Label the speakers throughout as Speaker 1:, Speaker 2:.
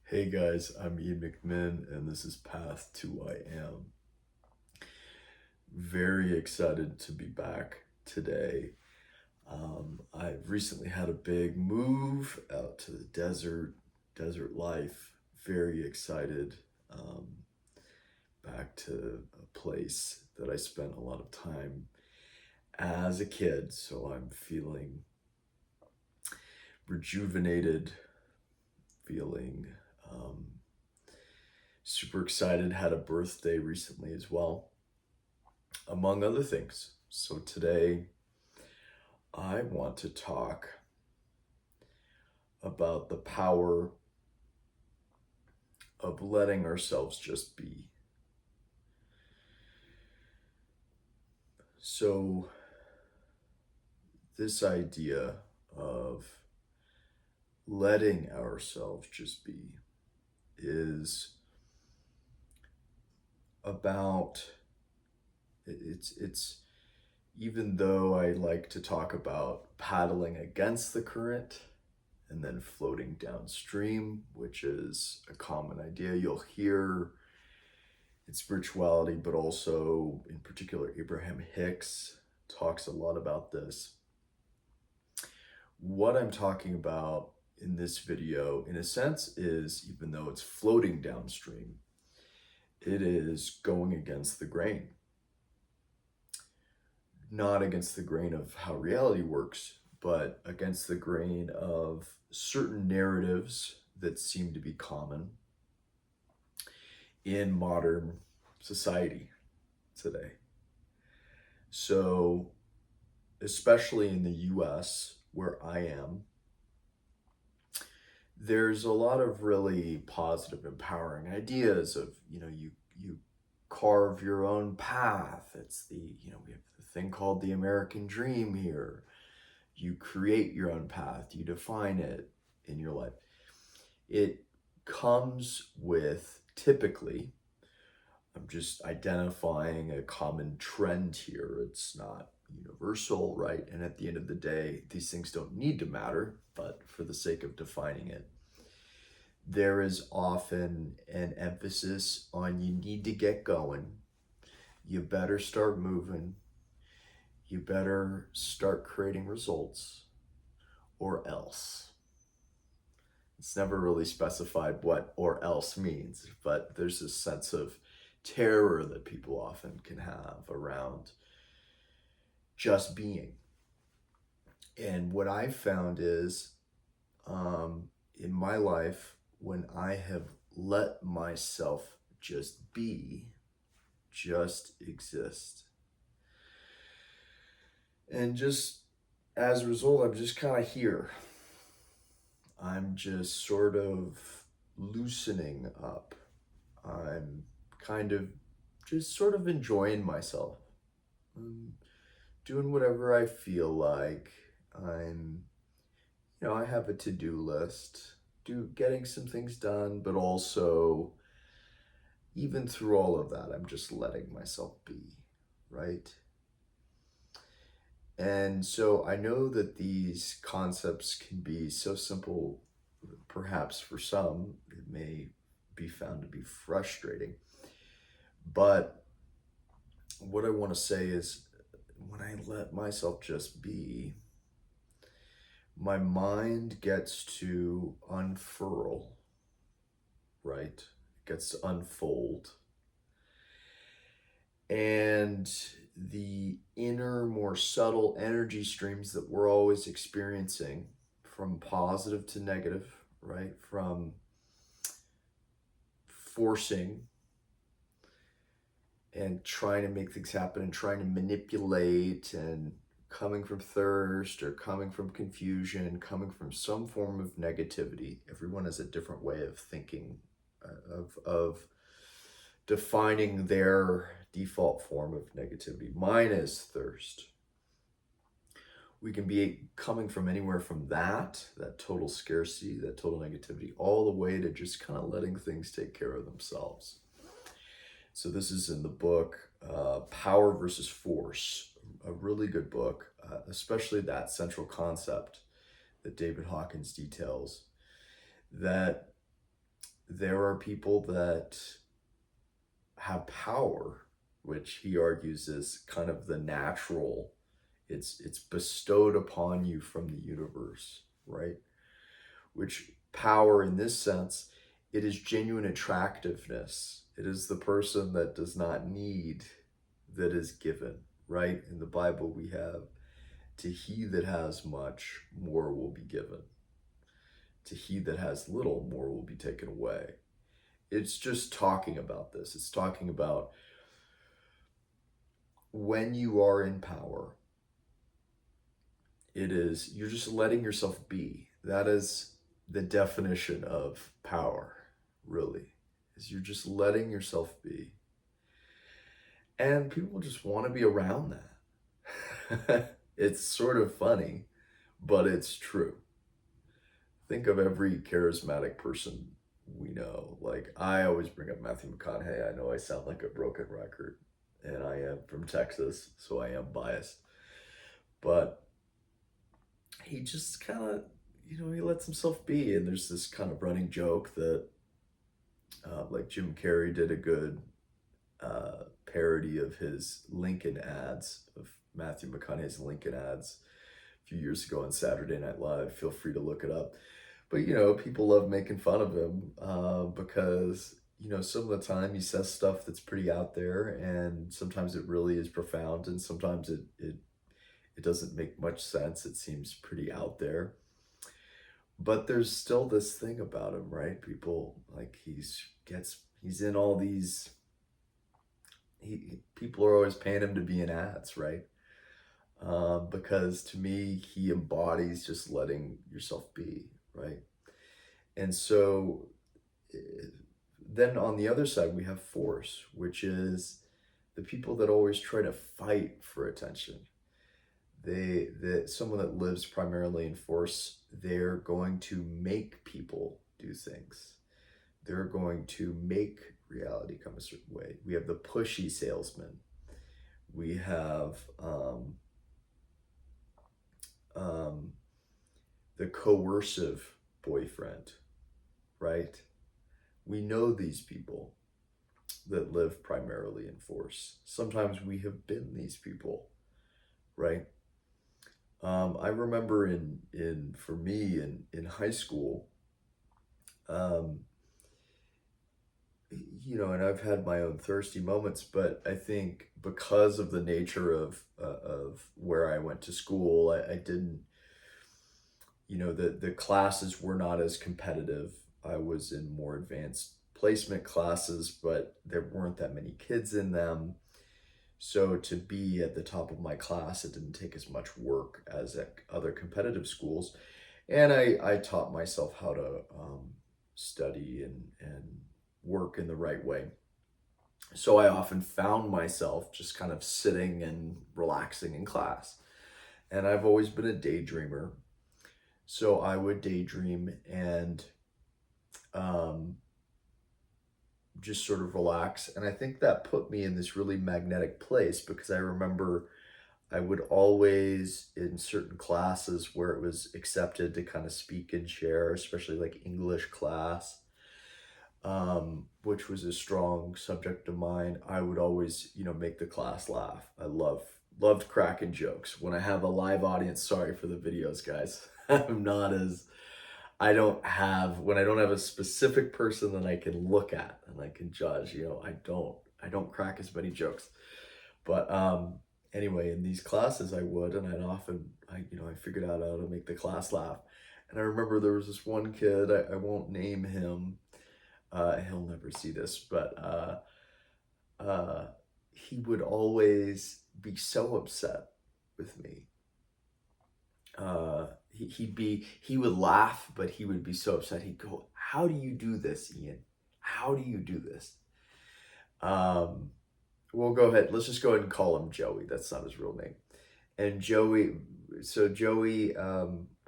Speaker 1: Hey guys, I'm Ian McMinn, and this is Path to I Am. Very excited to be back today. I've recently had a big move out to the desert life. Very excited. Um, Back to a place that I spent a lot of time as a kid, so I'm feeling rejuvenated, feeling um, super excited. Had a birthday recently as well, among other things. So today I want to talk about the power of letting ourselves just be. So, this idea of letting ourselves just be is about it's even though I like to talk about paddling against the current and then floating downstream, which is a common idea you'll hear in spirituality, but also in particular, Abraham Hicks talks a lot about this. What I'm talking about in this video, in a sense, is even though it's floating downstream, it is going against the grain. Not against the grain of how reality works, but against the grain of certain narratives that seem to be common in modern society today. So, especially in the US, where I am, there's a lot of really positive, empowering ideas of, you carve your own path. It's we have the thing called the American dream here. You create your own path, you define it in your life. It comes with typically, I'm just identifying a common trend here. It's not universal, right? And at the end of the day, these things don't need to matter, but for the sake of defining it, there is often an emphasis on you need to get going. You better start moving. You better start creating results, or else. It's never really specified what or else means, but there's this sense of terror that people often can have around just being. And what I've found is in my life, when I have let myself just be, just exist, and just as a result, I'm just kind of here. I'm just sort of loosening up. I'm kind of just sort of enjoying myself. I'm doing whatever I feel like. I have a to-do list, getting some things done, but also, even through all of that, I'm just letting myself be, right? And so I know that these concepts can be so simple, perhaps for some, it may be found to be frustrating. But what I want to say is, when I let myself just be, my mind gets to unfurl, right? It gets to unfold. And the inner, more subtle energy streams that we're always experiencing, from positive to negative, right? From forcing and trying to make things happen and trying to manipulate, and coming from thirst or coming from confusion, coming from some form of negativity. Everyone has a different way of thinking, of defining their default form of negativity. Mine is thirst. We can be coming from anywhere from that total scarcity, that total negativity, all the way to just kind of letting things take care of themselves. So this is in the book, Power versus Force, a really good book, especially that central concept that David Hawkins details, that there are people that have power, which he argues is kind of the natural, it's bestowed upon you from the universe, right? Which power in this sense, it is genuine attractiveness. It is the person that does not need that is given, right? In the Bible, we have, to he that has much, more will be given. To he that has little, more will be taken away. It's just talking about this. It's talking about when you are in power, it is, you're just letting yourself be. That is the definition of power, really, is you're just letting yourself be. And people just want to be around that. It's sort of funny, but it's true. Think of every charismatic person we know. Like, I always bring up Matthew McConaughey. I know I sound like a broken record, and I am from Texas, so I am biased. But he just kind of, he lets himself be. And there's this kind of running joke that, like, Jim Carrey did a good parody of his Lincoln ads, of Matthew McConaughey's Lincoln ads a few years ago on Saturday Night Live. Feel free to look it up. But, people love making fun of him because, some of the time he says stuff that's pretty out there, and sometimes it really is profound, and sometimes it doesn't make much sense. It seems pretty out there. But there's still this thing about him, right? People, like, he's in all these, people are always paying him to be in ads, right? Because to me, he embodies just letting yourself be, right? And so then on the other side, we have force, which is the people that always try to fight for attention. Someone that lives primarily in force, they're going to make people do things. They're going to make reality come a certain way. We have the pushy salesman. We have the coercive boyfriend, right? We know these people that live primarily in force. Sometimes we have been these people, right? I remember for me in high school, and I've had my own thirsty moments, but I think because of the nature of where I went to school, I didn't, the classes were not as competitive. I was in more advanced placement classes, but there weren't that many kids in them. So to be at the top of my class, it didn't take as much work as at other competitive schools. And I taught myself how to study and work in the right way. So I often found myself just kind of sitting and relaxing in class. And I've always been a daydreamer. So I would daydream and just sort of relax. And I think that put me in this really magnetic place, because I remember I would always, in certain classes where it was accepted to kind of speak and share, especially like English class, which was a strong subject of mine, I would always, make the class laugh. I loved cracking jokes. When I have a live audience, sorry for the videos, guys. When I don't have a specific person that I can look at and I can judge, I don't crack as many jokes. But anyway, in these classes I would, and I figured out how to make the class laugh. And I remember there was this one kid, I won't name him, he'll never see this, but he would always be so upset with me. He would laugh, but he would be so upset. He'd go, "How do you do this, Ian? How do you do this?" We'll go ahead. Let's just go ahead and call him Joey. That's not his real name. And Joey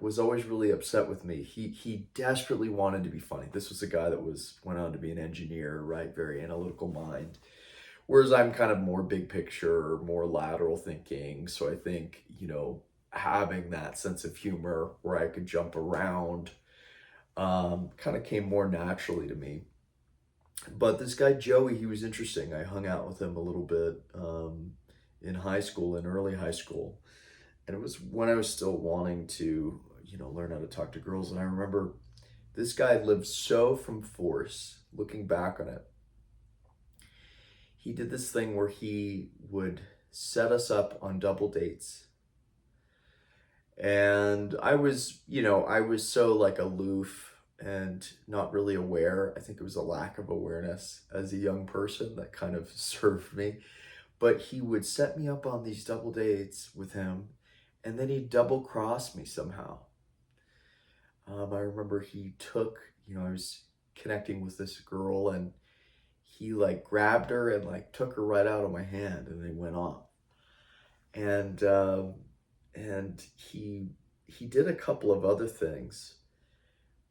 Speaker 1: was always really upset with me. He desperately wanted to be funny. This was a guy that went on to be an engineer, right? Very analytical mind. Whereas I'm kind of more big picture, more lateral thinking. So I think, having that sense of humor where I could jump around kind of came more naturally to me. But this guy Joey, he was interesting. I hung out with him a little bit in high school, in early high school, and it was when I was still wanting to, learn how to talk to girls. And I remember this guy lived so from force. Looking back on it, he did this thing where he would set us up on double dates. And I was so like aloof and not really aware. I think it was a lack of awareness as a young person that kind of served me. But he would set me up on these double dates with him, and then he'd double cross me somehow. I remember he took, I was connecting with this girl, and he like grabbed her and like took her right out of my hand, and they went off. And he did a couple of other things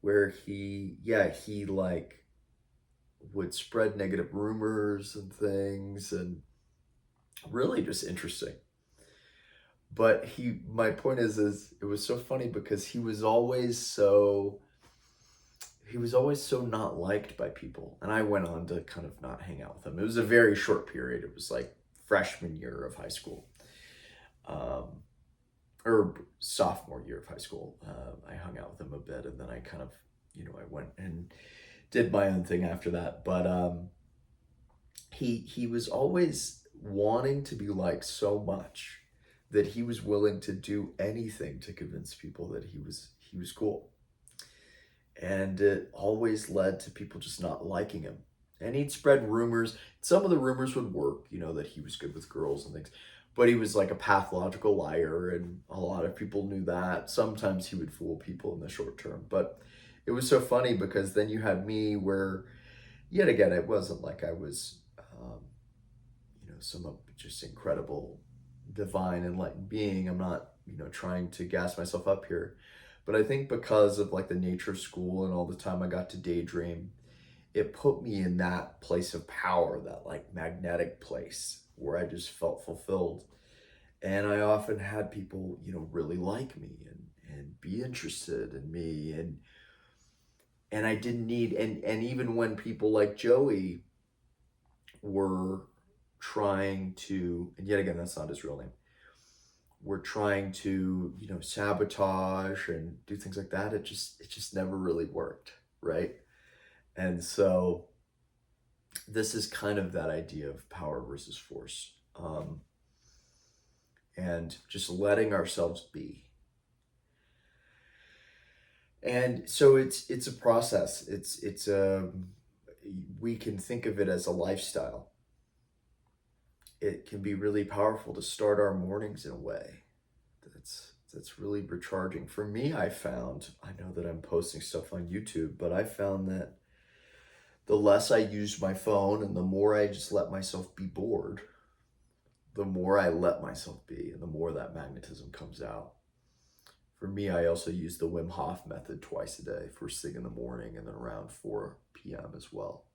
Speaker 1: where he like would spread negative rumors and things, and really just interesting. But my point is it was so funny because he was always so not liked by people. And I went on to kind of not hang out with him. It was a very short period. It was like freshman year of high school. Or sophomore year of high school. I hung out with him a bit, and then I kind of, I went and did my own thing after that. But he was always wanting to be liked so much that he was willing to do anything to convince people that he was cool. And it always led to people just not liking him. And he'd spread rumors. Some of the rumors would work, that he was good with girls and things. But he was like a pathological liar, and a lot of people knew that. Sometimes he would fool people in the short term. But it was so funny because then you had me where, yet again, it wasn't like I was, some just incredible, divine, enlightened being. I'm not, trying to gas myself up here. But I think because of like the nature of school and all the time I got to daydream, it put me in that place of power, that like magnetic place where I just felt fulfilled. And I often had people, really like me and be interested in me. And I didn't need, and even when people like Joey were trying to, and yet again, that's not his real name, were trying to, sabotage and do things like that, it just never really worked, right? And so this is kind of that idea of power versus force, and just letting ourselves be. And so it's a process. We can think of it as a lifestyle. It can be really powerful to start our mornings in a way that's really recharging. For me, I know that I'm posting stuff on YouTube, but I found that the less I used my phone and the more I just let myself be bored, the more I let myself be, and the more that magnetism comes out. For me, I also use the Wim Hof method twice a day, first thing in the morning and then around 4 p.m. as well.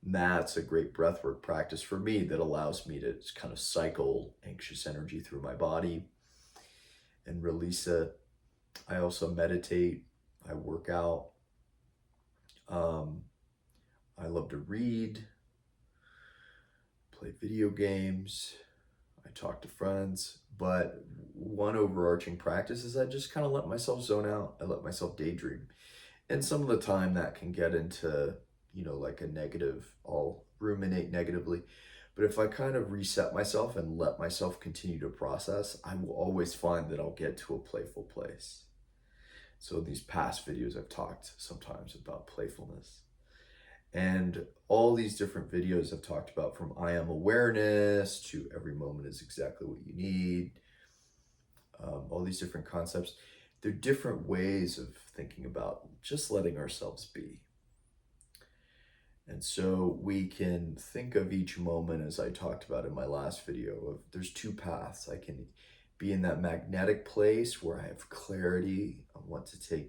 Speaker 1: And that's a great breathwork practice for me that allows me to just kind of cycle anxious energy through my body and release it. I also meditate. I work out. I love to read, play video games. I talk to friends. But one overarching practice is I just kind of let myself zone out. I let myself daydream. And some of the time that can get into, like a negative, I'll ruminate negatively. But if I kind of reset myself and let myself continue to process, I will always find that I'll get to a playful place. So in these past videos, I've talked sometimes about playfulness. And all these different videos I've talked about, from I am awareness to every moment is exactly what you need, all these different concepts. They're different ways of thinking about just letting ourselves be. And so we can think of each moment, as I talked about in my last video, of there's two paths. I can be in that magnetic place where I have clarity on what to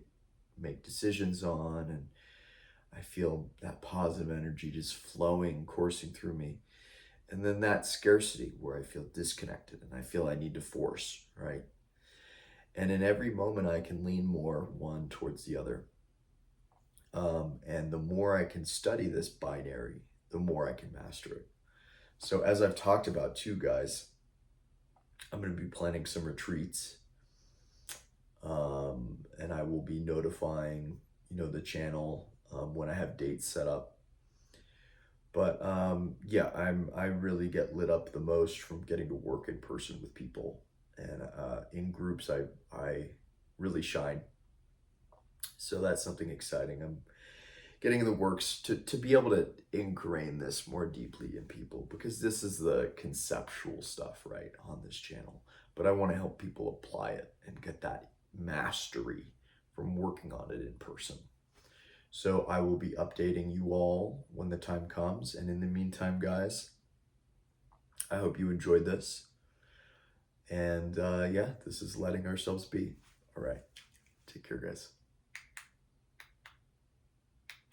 Speaker 1: make decisions on, and I feel that positive energy just flowing, coursing through me. And then that scarcity where I feel disconnected and I feel I need to force, right? And in every moment I can lean more one towards the other. And the more I can study this binary, the more I can master it. So as I've talked about too, guys, I'm going to be planning some retreats, and I will be notifying, the channel when I have dates set up. But yeah, I really get lit up the most from getting to work in person with people, and in groups I really shine. So that's something exciting. I'm getting in the works to be able to ingrain this more deeply in people, because this is the conceptual stuff, right, on this channel. But I want to help people apply it and get that mastery from working on it in person. So I will be updating you all when the time comes. And in the meantime, guys, I hope you enjoyed this. And yeah, this is letting ourselves be. All right. Take care, guys.